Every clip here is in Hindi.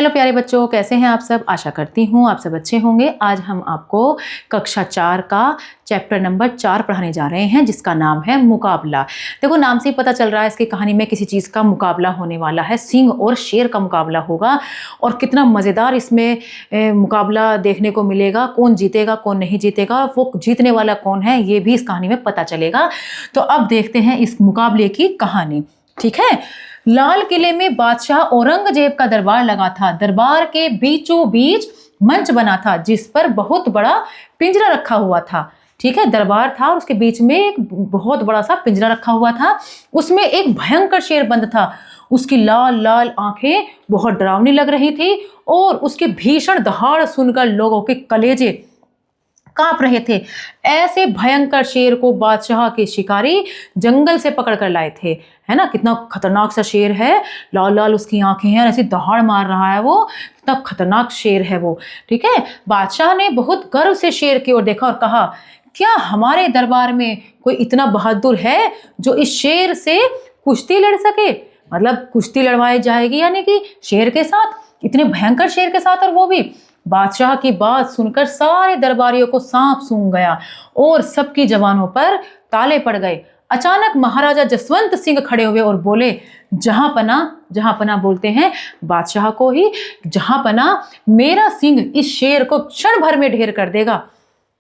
हेलो प्यारे बच्चों, कैसे हैं आप सब। आशा करती हूँ आप सब अच्छे होंगे। आज हम आपको कक्षा 4 का चैप्टर नंबर 4 पढ़ाने जा रहे हैं, जिसका नाम है मुकाबला। देखो, नाम से ही पता चल रहा है इसकी कहानी में किसी चीज़ का मुकाबला होने वाला है। सिंह और शेर का मुकाबला होगा और कितना मज़ेदार इसमें मुकाबला देखने को मिलेगा। कौन जीतेगा कौन नहीं जीतेगा, वो जीतने वाला कौन है, ये भी इस कहानी में पता चलेगा। तो अब देखते हैं इस मुकाबले की कहानी। ठीक है। लाल किले में बादशाह औरंगजेब का दरबार लगा था। दरबार के बीचों बीच मंच बना था, जिस पर बहुत बड़ा पिंजरा रखा हुआ था। ठीक है, दरबार था और उसके बीच में एक बहुत बड़ा सा पिंजरा रखा हुआ था। उसमें एक भयंकर शेर बंद था। उसकी लाल लाल आंखें बहुत डरावनी लग रही थी और उसके भीषण दहाड़ सुनकर लोगों के कलेजे कांप रहे थे। ऐसे भयंकर शेर को बादशाह के शिकारी जंगल से पकड़ कर लाए थे। है ना, कितना खतरनाक सा शेर है। लाल लाल उसकी आंखें हैं, ऐसी दहाड़ मार रहा है वो। कितना खतरनाक शेर है वो। ठीक है। बादशाह ने बहुत गर्व से शेर की ओर देखा और कहा, क्या हमारे दरबार में कोई इतना बहादुर है जो इस शेर से कुश्ती लड़ सके। मतलब कुश्ती लड़वाई जाएगी, यानी कि शेर के साथ, इतने भयंकर शेर के साथ। और वो भी बादशाह की बात सुनकर सारे दरबारियों को सांप सूंघ गया और सबकी जबानों पर ताले पड़ गए। अचानक महाराजा जसवंत सिंह खड़े हुए और बोले, जहां पना बोलते हैं बादशाह को ही, जहां पना, मेरा सिंह इस शेर को क्षण भर में ढेर कर देगा।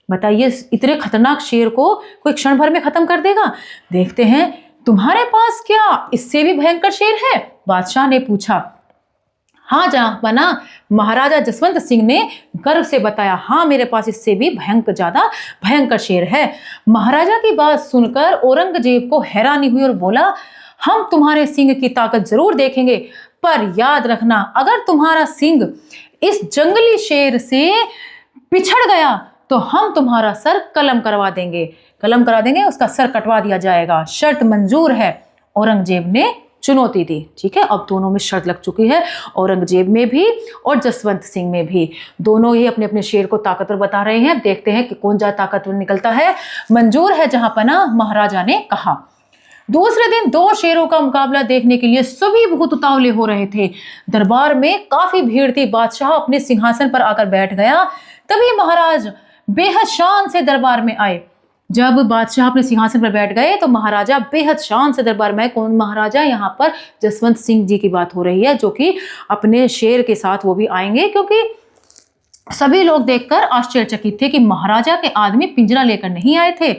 बताइए, इतने खतरनाक शेर को कोई क्षण भर में खत्म कर देगा। देखते हैं, तुम्हारे पास क्या इससे भी भयंकर शेर है। बादशाह ने पूछा। हाँ जहांपना, महाराजा जसवंत सिंह ने गर्व से बताया, हाँ मेरे पास इससे भी ज्यादा भयंकर शेर है। महाराजा की बात सुनकर औरंगजेब को हैरानी हुई और बोला, हम तुम्हारे सिंह की ताकत जरूर देखेंगे, पर याद रखना, अगर तुम्हारा सिंह इस जंगली शेर से पिछड़ गया तो हम तुम्हारा सर कलम करवा देंगे, उसका सर कटवा दिया जाएगा। शर्त मंजूर है। औरंगजेब ने चुनौती दी। ठीक है, अब दोनों में शर्त लग चुकी है, औरंगजेब में भी और जसवंत सिंह में भी। दोनों ही अपने अपने शेर को ताकतवर बता रहे हैं। देखते हैं कि कौन ज्यादा ताकतवर निकलता है। मंजूर है जहांपना, महाराजा ने कहा। दूसरे दिन दो शेरों का मुकाबला देखने के लिए सभी बहुत उतावले हो रहे थे। दरबार में काफी भीड़ थी। बादशाह अपने सिंहासन पर आकर बैठ गया। तभी महाराज बेहद शान से दरबार में आए। जब बादशाह अपने सिंहासन पर बैठ गए तो महाराजा बेहद शान से दरबार में। कौन महाराजा, यहाँ पर जसवंत सिंह जी की बात हो रही है, जो कि अपने शेर के साथ वो भी आएंगे, क्योंकि सभी लोग देखकर आश्चर्यचकित थे कि महाराजा के आदमी पिंजरा लेकर नहीं आए थे।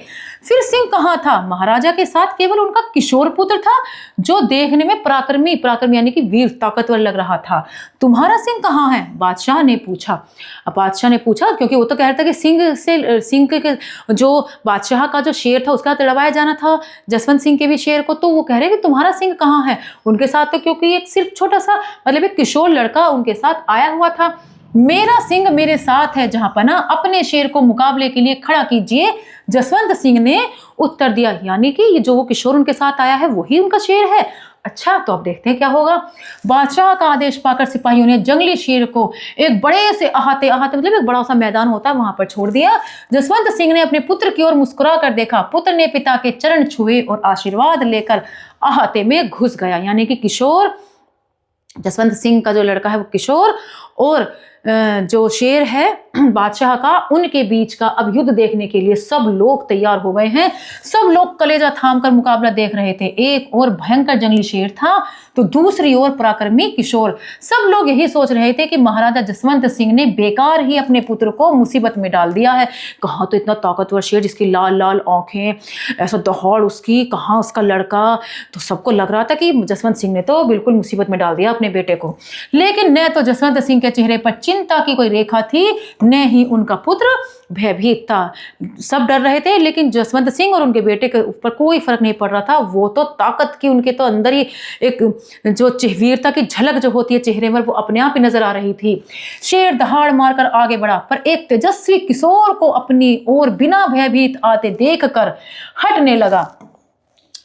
फिर सिंह कहाँ था। महाराजा के साथ केवल उनका किशोर पुत्र था, जो देखने में पराक्रमी यानी कि वीर, ताकतवर लग रहा था। तुम्हारा सिंह कहाँ है, बादशाह ने पूछा। अब बादशाह ने पूछा क्योंकि वो तो कह रहा था कि सिंह के जो बादशाह का जो शेर था उसका लड़वाया जाना था जसवंत सिंह के भी शेर को। तो वो कह रहे कि तुम्हारा सिंह कहाँ है उनके साथ। तो क्योंकि एक सिर्फ छोटा सा, मतलब एक किशोर लड़का उनके साथ आया हुआ था। मेरा सिंह मेरे साथ है जहांपना, अपने शेर को मुकाबले के लिए खड़ा कीजिए। जसवंत सिंह ने उत्तर दिया, यानी कि ये जो वो किशोर उनके साथ आया है वही उनका शेर है। अच्छा, तो अब देखते हैं क्या होगा। बादशाह का आदेश पाकर सिपाहियों ने जंगली शेर को एक बड़े से अहाते मतलब एक बड़ा सा मैदान होता है वहां पर छोड़ दिया। जसवंत सिंह ने अपने पुत्र की ओर मुस्कुरा कर देखा। पुत्र ने पिता के चरण छुए और आशीर्वाद लेकर अहाते में घुस गया। यानी कि किशोर, जसवंत सिंह का जो लड़का है वो किशोर, और जो शेर है बादशाह का, उनके बीच का अब युद्ध देखने के लिए सब लोग तैयार हो गए हैं। सब लोग कलेजा थामकर मुकाबला देख रहे थे। एक और भयंकर जंगली शेर था तो दूसरी ओर पराक्रमी किशोर। सब लोग यही सोच रहे थे कि महाराजा जसवंत सिंह ने बेकार ही अपने पुत्र को मुसीबत में डाल दिया है। कहाँ तो इतना ताकतवर शेर जिसकी लाल लाल आंखें, ऐसा दहाड़ उसकी, कहाँ उसका लड़का। तो सबको लग रहा था कि जसवंत सिंह ने तो बिल्कुल मुसीबत में डाल दिया अपने बेटे को। लेकिन न तो जसवंत सिंह के चेहरे पर चिंता की कोई रेखा थी, न ही उनका पुत्र भयभीत था। सब डर रहे थे, लेकिन जसवंत सिंह और उनके बेटे के ऊपर कोई फर्क नहीं पड़ रहा था। वो तो ताकत की, उनके तो अंदर ही एक जो वीरता की झलक जो होती है चेहरे पर, वो अपने आप ही नजर आ रही थी। शेर दहाड़ मारकर आगे बढ़ा, पर एक तेजस्वी किशोर को अपनी ओर बिना भयभीत आते देखकर हटने लगा।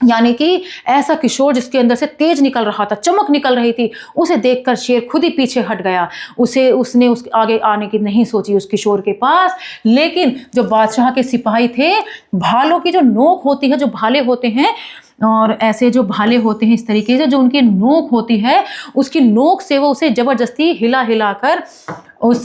यानी कि ऐसा किशोर जिसके अंदर से तेज निकल रहा था, चमक निकल रही थी, उसे देखकर शेर खुद ही पीछे हट गया। उसने उसके आगे आने की नहीं सोची उस किशोर के पास। लेकिन जो बादशाह के सिपाही थे, भालों की जो नोक होती है, जो भाले होते हैं, और ऐसे जो भाले होते हैं इस तरीके से, जो उनकी नोक होती है उसकी नोक से वो उसे जबरदस्ती हिला हिला कर उस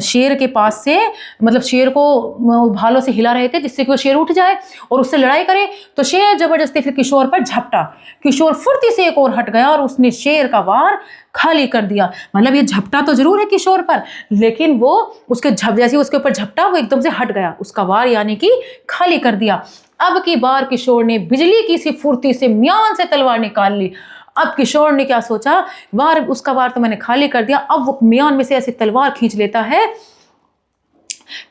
शेर के पास से, मतलब शेर को भालों से हिला रहे थे जिससे कि वो शेर उठ जाए और उससे लड़ाई करे। तो शेर जबरदस्ती फिर किशोर पर झपटा, किशोर फुर्ती से एक और हट गया और उसने शेर का वार खाली कर दिया। मतलब ये झपटा तो जरूर है किशोर पर, लेकिन वो उसके जैसे उसके ऊपर झपटा वो एकदम से हट गया, उसका वार यानी कि खाली कर दिया। अब की बार किशोर ने बिजली की सी फुर्ती से म्यान से तलवार निकाल ली। अब किशोर ने क्या सोचा, उसका वार तो मैंने खाली कर दिया, अब वो म्यान में से ऐसी तलवार खींच लेता है।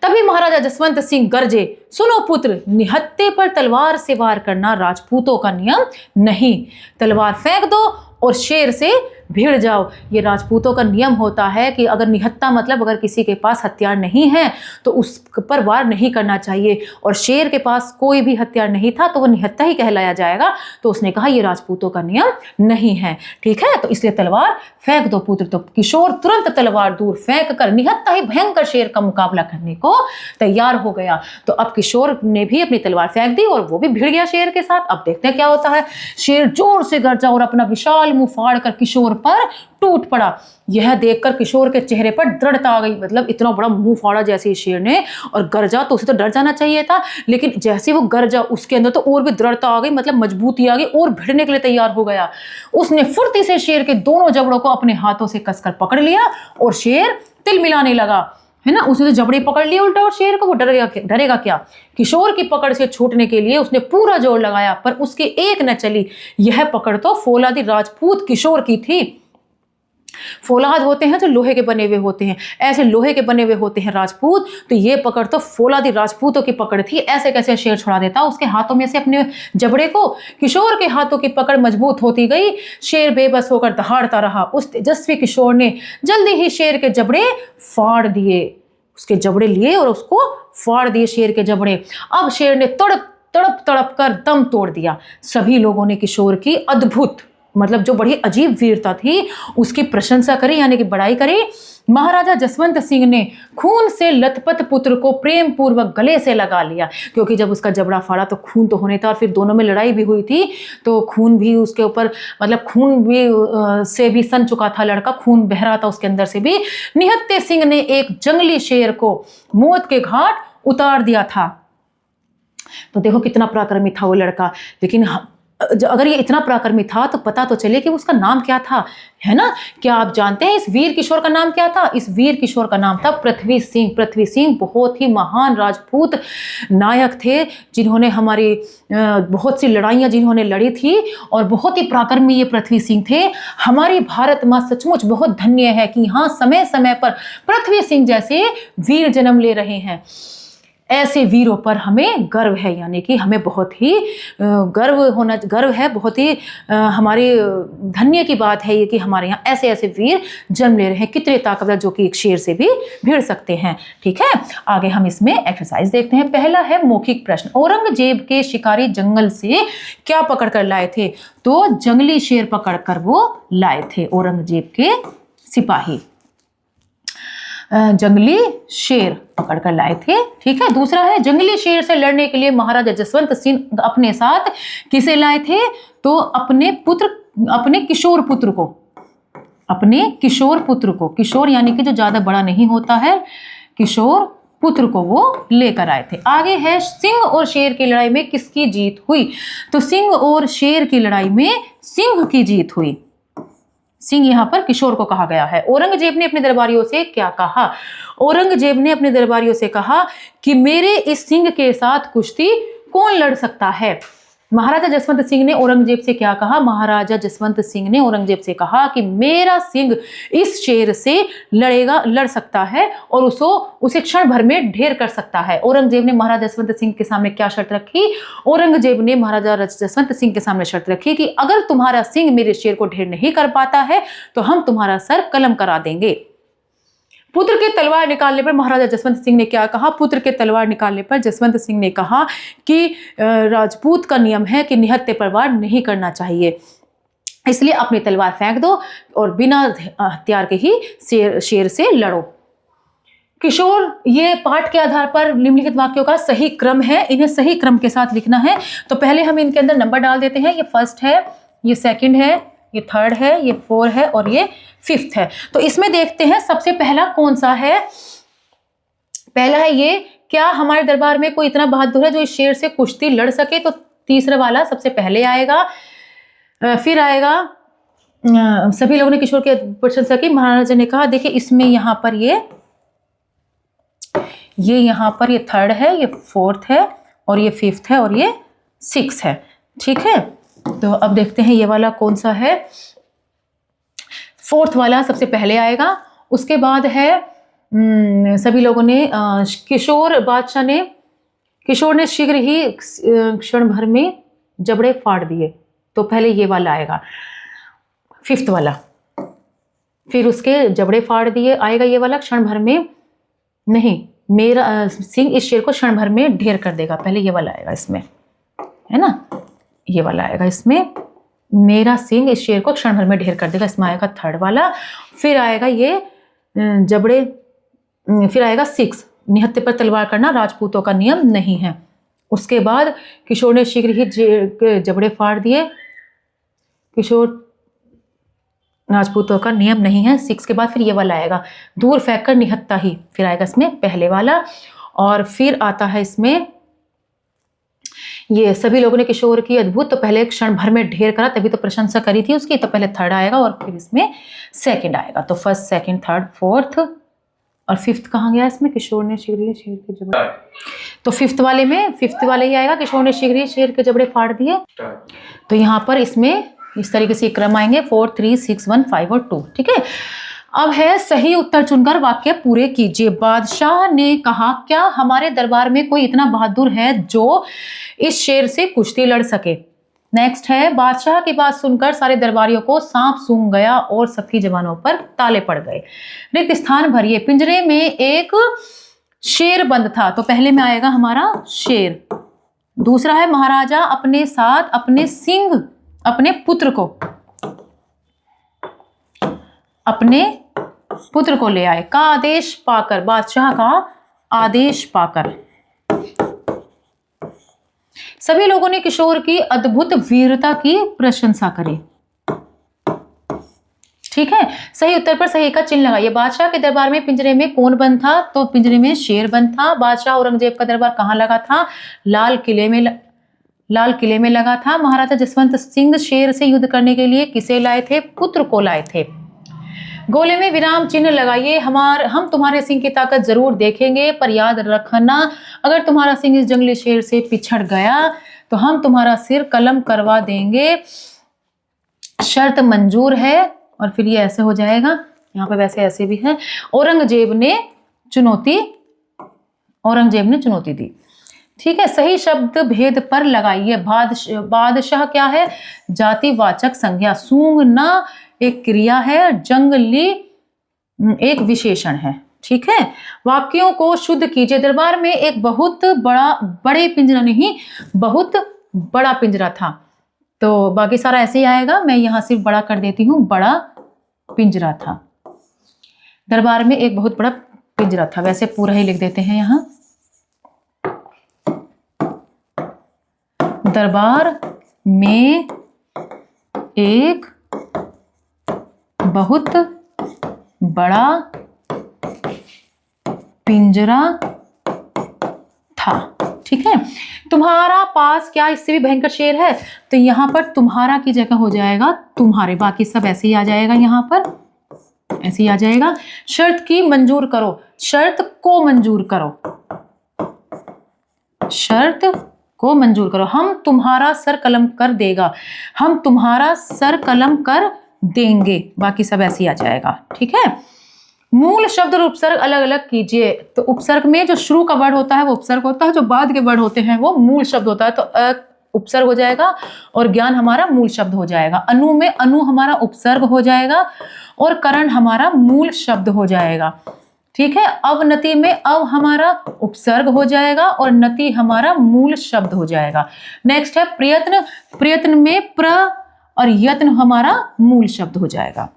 तभी महाराजा जसवंत सिंह गरजे, सुनो पुत्र, निहत्थे पर तलवार से वार करना राजपूतों का नियम नहीं, तलवार फेंक दो और शेर से भिड़ जाओ। ये राजपूतों का नियम होता है कि अगर निहत्था मतलब अगर किसी के पास हथियार नहीं है तो उस पर वार नहीं करना चाहिए, और शेर के पास कोई भी हथियार नहीं था तो वो निहत्था ही कहलाया जाएगा। तो उसने कहा ये राजपूतों का नियम नहीं है, ठीक है, तो इसलिए तलवार फेंक दो पुत्र। तो किशोर तुरंत तलवार दूर फेंक कर निहत्था ही भयंकर शेर का मुकाबला करने को तैयार हो गया। तो अब किशोर ने भी अपनी तलवार फेंक दी और वो भी भिड़ गया शेर के साथ। अब देखते हैं क्या होता है। शेर जोर से गरजा और अपना विशाल मुंह फाड़ कर किशोर पर टूट पड़ा। यह देखकर किशोर के चेहरे पर दृढ़ता आ गई, मतलब इतना बड़ा मुंह फाड़ा जैसे शेर ने, और गरजा तो उसे तो डर जाना चाहिए था, लेकिन जैसे वो गरजा उसके अंदर तो और भी दृढ़ता आ गई, मतलब मजबूती आ गई और भिड़ने के लिए तैयार हो गया। उसने फुर्ती से शेर के दोनों जबड़ों को अपने हाथों से कसकर पकड़ लिया और शेर तिलमिलाने लगा, है ना। उसने तो जबड़े पकड़ लिए उल्टा और शेर को वो डरेगा क्या। किशोर की पकड़ से छूटने के लिए उसने पूरा जोर लगाया पर उसकी एक न चली। यह पकड़ तो फौलादी राजपूत किशोर की थी। फौलाद होते हैं जो लोहे के बने हुए होते हैं, ऐसे लोहे के बने हुए होते हैं राजपूत, तो ये पकड़ तो फौलादी राजपूतों की पकड़ थी। ऐसे कैसे शेर छुड़ा देता उसके हाथों में से अपने जबड़े को। किशोर के हाथों की पकड़ मजबूत होती गई, शेर बेबस होकर दहाड़ता रहा। उस तेजस्वी किशोर ने जल्दी ही शेर के जबड़े फाड़ दिए, उसके जबड़े लिए और उसको फाड़ दिए शेर के जबड़े। अब शेर ने तड़प तड़प कर दम तोड़ दिया। सभी लोगों ने किशोर की अद्भुत, मतलब जो बड़ी अजीब वीरता थी उसकी प्रशंसा करी, यानी कि बड़ाई करी। महाराजा जसवंत सिंह ने खून से लथपथ पुत्र को प्रेम पूर्वक गले से लगा लिया, क्योंकि जब उसका जबड़ा फाड़ा तो खून तो होने था और फिर दोनों में लड़ाई भी हुई थी, तो खून भी उसके ऊपर, मतलब खून भी से भी सन चुका था लड़का, खून बह रहा था उसके अंदर से भी। निहत्थे सिंह ने एक जंगली शेर को मौत के घाट उतार दिया था। तो देखो कितना पराक्रमी था वो लड़का। लेकिन अगर ये इतना पराक्रमी था तो पता तो चले कि उसका नाम क्या था, है ना। क्या आप जानते हैं इस वीर किशोर का नाम क्या था? इस वीर किशोर का नाम था पृथ्वी सिंह। पृथ्वी सिंह बहुत ही महान राजपूत नायक थे, जिन्होंने हमारी बहुत सी लड़ाइयाँ जिन्होंने लड़ी थी, और बहुत ही पराक्रमी ये पृथ्वी सिंह थे। हमारी भारत माँ सचमुच बहुत धन्य है कि यहाँ समय समय पर पृथ्वी सिंह जैसे वीर जन्म ले रहे हैं। ऐसे वीरों पर हमें गर्व है, यानी कि हमें बहुत ही गर्व है, बहुत ही हमारे धन्य की बात है ये कि हमारे यहाँ ऐसे ऐसे वीर जन्म ले रहे हैं, कितने ताकतवर, जो कि एक शेर से भी भिड़ सकते हैं। ठीक है, आगे हम इसमें एक्सरसाइज देखते हैं। पहला है मौखिक प्रश्न। औरंगजेब के शिकारी जंगल से क्या पकड़ कर लाए थे? तो जंगली शेर पकड़ कर वो लाए थे औरंगजेब के सिपाही, जंगली शेर पकड़ कर लाए थे। ठीक है, दूसरा है जंगली शेर से लड़ने के लिए महाराजा जसवंत सिंह अपने साथ किसे लाए थे? तो अपने किशोर पुत्र को, किशोर यानी कि जो ज्यादा बड़ा नहीं होता है, किशोर पुत्र को वो लेकर आए थे। आगे है सिंह और शेर की लड़ाई में किसकी जीत हुई? तो सिंह और शेर की लड़ाई में सिंह की जीत हुई। सिंह यहां पर किशोर को कहा गया है। औरंगजेब ने अपने दरबारियों से क्या कहा? औरंगजेब ने अपने दरबारियों से कहा कि मेरे इस सिंह के साथ कुश्ती कौन लड़ सकता है? महाराजा जसवंत सिंह ने औरंगजेब से क्या कहा? महाराजा जसवंत सिंह ने औरंगजेब से कहा कि मेरा सिंह इस शेर से लड़ सकता है और उसे क्षण भर में ढेर कर सकता है। औरंगजेब ने महाराजा जसवंत सिंह के सामने क्या शर्त रखी? औरंगजेब ने महाराजा जसवंत सिंह के सामने शर्त रखी कि अगर तुम्हारा सिंह मेरे शेर को ढेर नहीं कर पाता है तो हम तुम्हारा सर कलम करा देंगे। पुत्र के तलवार निकालने पर महाराजा जसवंत सिंह ने क्या कहा? पुत्र के तलवार निकालने पर जसवंत सिंह ने कहा कि राजपूत का नियम है कि निहत्थे पर वार नहीं करना चाहिए, इसलिए अपनी तलवार फेंक दो और बिना हथियार के ही शेर से लड़ो। किशोर, ये पाठ के आधार पर निम्नलिखित वाक्यों का सही क्रम है, इन्हें सही क्रम के साथ लिखना है। तो पहले हम इनके अंदर नंबर डाल देते हैं। ये फर्स्ट है, ये सेकंड है, ये थर्ड है, ये फोर्थ है और ये फिफ्थ है। तो इसमें देखते हैं सबसे पहला कौन सा है। पहला है ये, क्या हमारे दरबार में कोई इतना बहादुर है जो इस शेर से कुश्ती लड़ सके। तो तीसरा वाला सबसे पहले आएगा। फिर आएगा सभी लोगों ने किशोर की प्रशंसा की। महाराजा ने कहा देखिए इसमें यहाँ पर ये यहाँ पर ये थर्ड है, ये फोर्थ है और ये फिफ्थ है और ये सिक्स है। ठीक है, तो अब देखते हैं ये वाला कौन सा है। फोर्थ वाला सबसे पहले आएगा। उसके बाद है सभी लोगों ने किशोर ने शीघ्र ही क्षण भर में जबड़े फाड़ दिए। तो पहले ये वाला आएगा, फिफ्थ वाला। फिर उसके जबड़े फाड़ दिए आएगा ये वाला, क्षण भर में नहीं, मेरा सिंह इस शेर को क्षण भर में ढेर कर देगा। पहले ये वाला आएगा इसमें, है ना, ये वाला आएगा इसमें, मेरा सिंह इस शेर को क्षण भर में ढेर कर देगा। इसमें आएगा थर्ड वाला। फिर आएगा ये जबड़े, फिर आएगा सिक्स, निहत्थे पर तलवार करना राजपूतों का नियम नहीं है। उसके बाद किशोर ने शीघ्र ही जबड़े फाड़ दिए, किशोर राजपूतों का नियम नहीं है। सिक्स के बाद फिर ये वाला आएगा, दूर फेंक कर निहत्था ही। फिर आएगा इसमें पहले वाला। और फिर आता है इसमें ये, सभी लोगों ने किशोर की अद्भुत, तो पहले क्षण भर में ढेर करा, तभी तो प्रशंसा करी थी उसकी। तो पहले थर्ड आएगा और फिर इसमें सेकंड आएगा। तो फर्स्ट, सेकंड, थर्ड, फोर्थ और फिफ्थ कहाँ गया इसमें, किशोर ने शीघ्र ही शेर के जबड़े। तो फिफ्थ वाले में फिफ्थ वाले ही आएगा, किशोर ने शीघ्र ही शेर के जबड़े फाड़ दिए। तो यहाँ पर इसमें इस तरीके से क्रम आएंगे 4, 3, 6, 1, 5 और 2। ठीक है, अब है सही उत्तर चुनकर वाक्य पूरे कीजिए। बादशाह ने कहा क्या हमारे दरबार में कोई इतना बहादुर है जो इस शेर से कुश्ती लड़ सके। नेक्स्ट है, बादशाह की बात सुनकर सारे दरबारियों को सांप सूंघ गया और सभी जवानों पर ताले पड़ गए। रिक्त स्थान भरिए। पिंजरे में एक शेर बंद था। तो पहले में आएगा हमारा शेर। दूसरा है, महाराजा अपने साथ अपने पुत्र को ले आए। का आदेश पाकर, बादशाह का आदेश पाकर। सभी लोगों ने किशोर की अद्भुत वीरता की प्रशंसा करी। ठीक है, सही उत्तर पर सही का चिन्ह लगाइए। बादशाह के दरबार में पिंजरे में कौन बंद था। तो पिंजरे में शेर बंद था। बादशाह औरंगजेब का दरबार कहाँ लगा था, लाल किले में लगा था। महाराजा जसवंत सिंह शेर से युद्ध करने के लिए किसे लाए थे, पुत्र को लाए थे। गोले में विराम चिन्ह लगाइए। हम तुम्हारे सिंह की ताकत जरूर देखेंगे, पर याद रखना अगर तुम्हारा सिंह इस जंगली शेर से पिछड़ गया तो हम तुम्हारा सिर कलम करवा देंगे। शर्त मंजूर है। और फिर ये ऐसे हो जाएगा, यहाँ पे वैसे ऐसे भी है। औरंगजेब ने चुनौती दी। ठीक है, सही शब्द भेद पर लगाइए। बादशाह क्या है, जातिवाचक संज्ञा। सूंघना एक क्रिया है, जंगली एक विशेषण है। ठीक है, वाक्यों को शुद्ध कीजिए। दरबार में एक बहुत बड़ा पिंजरा था। तो बाकी सारा ऐसे ही आएगा, मैं यहां सिर्फ बड़ा कर देती हूं, बड़ा पिंजरा था। दरबार में एक बहुत बड़ा पिंजरा था, वैसे पूरा ही लिख देते हैं यहां। दरबार में एक बहुत बड़ा पिंजरा था। ठीक है, तुम्हारा पास क्या इससे भी भयंकर शेर है। तो यहां पर तुम्हारा की जगह हो जाएगा तुम्हारे, बाकी सब ऐसे ही आ जाएगा, यहां पर ऐसे ही आ जाएगा। शर्त की मंजूर करो, शर्त को मंजूर करो, शर्त को मंजूर करो। हम तुम्हारा सर कलम कर देगा, हम तुम्हारा सर कलम कर देंगे, बाकी सब ऐसे ही आ जाएगा। ठीक है, मूल शब्द और उपसर्ग अलग अलग कीजिए। तो उपसर्ग में जो शुरू का वर्ड होता है वो उपसर्ग होता है, जो बाद के वर्ड होते हैं वो मूल शब्द होता है। तो उपसर्ग हो जाएगा और ज्ञान हमारा मूल शब्द हो जाएगा। अनु में अनु हमारा उपसर्ग हो जाएगा और करण हमारा मूल शब्द हो जाएगा। ठीक है, अवनति में अव हमारा उपसर्ग हो जाएगा और नति हमारा मूल शब्द हो जाएगा। नेक्स्ट है प्रयत्न। प्रयत्न में प्र और यत्न हमारा मूल शब्द हो जाएगा,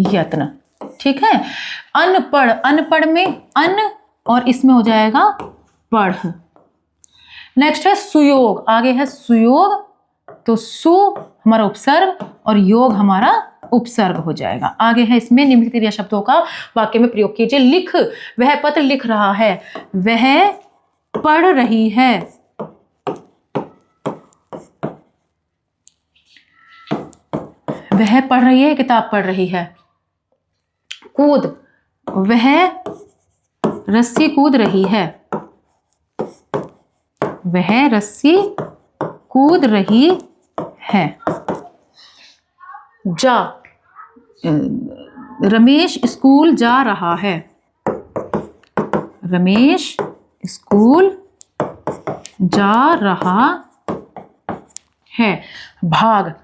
यत्न। ठीक है। अनपढ़, अनपढ़ में अन और इसमें हो जाएगा पढ़। नेक्स्ट है सुयोग, आगे है सुयोग, तो सु हमारा उपसर्ग और योग हमारा उपसर्ग हो जाएगा। आगे है इसमें निम्नलिखित क्रिया शब्दों का वाक्य में प्रयोग कीजिए। लिख, वह पत्र लिख रहा है, वह पढ़ रही है, वह पढ़ रही है, किताब पढ़ रही है। कूद, वह रस्सी कूद रही है, वह रस्सी कूद रही है। जा, रमेश स्कूल जा रहा है, रमेश स्कूल जा रहा है। भाग,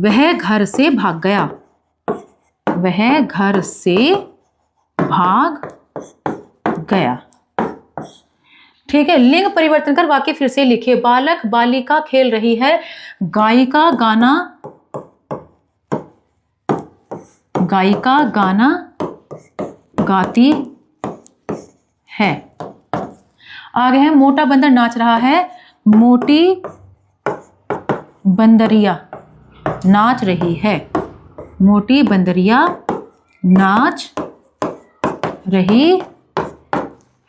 वह घर से भाग गया, वह घर से भाग गया। ठीक है। लिंग परिवर्तन कर वाक्य फिर से लिखिए। बालक बालिका खेल रही है, गायिका गाना, गायिका गाना गाती है। आगे है मोटा बंदर नाच रहा है, मोटी बंदरिया नाच रही है, मोटी बंदरिया नाच रही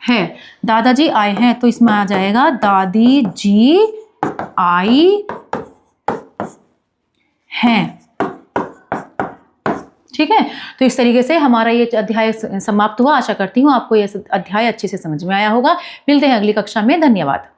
है। दादाजी आए हैं, तो इसमें आ जाएगा दादी जी आई हैं। ठीक है। तो इस तरीके से हमारा ये अध्याय समाप्त हुआ। आशा करती हूँ आपको ये अध्याय अच्छे से समझ में आया होगा। मिलते हैं अगली कक्षा में। धन्यवाद।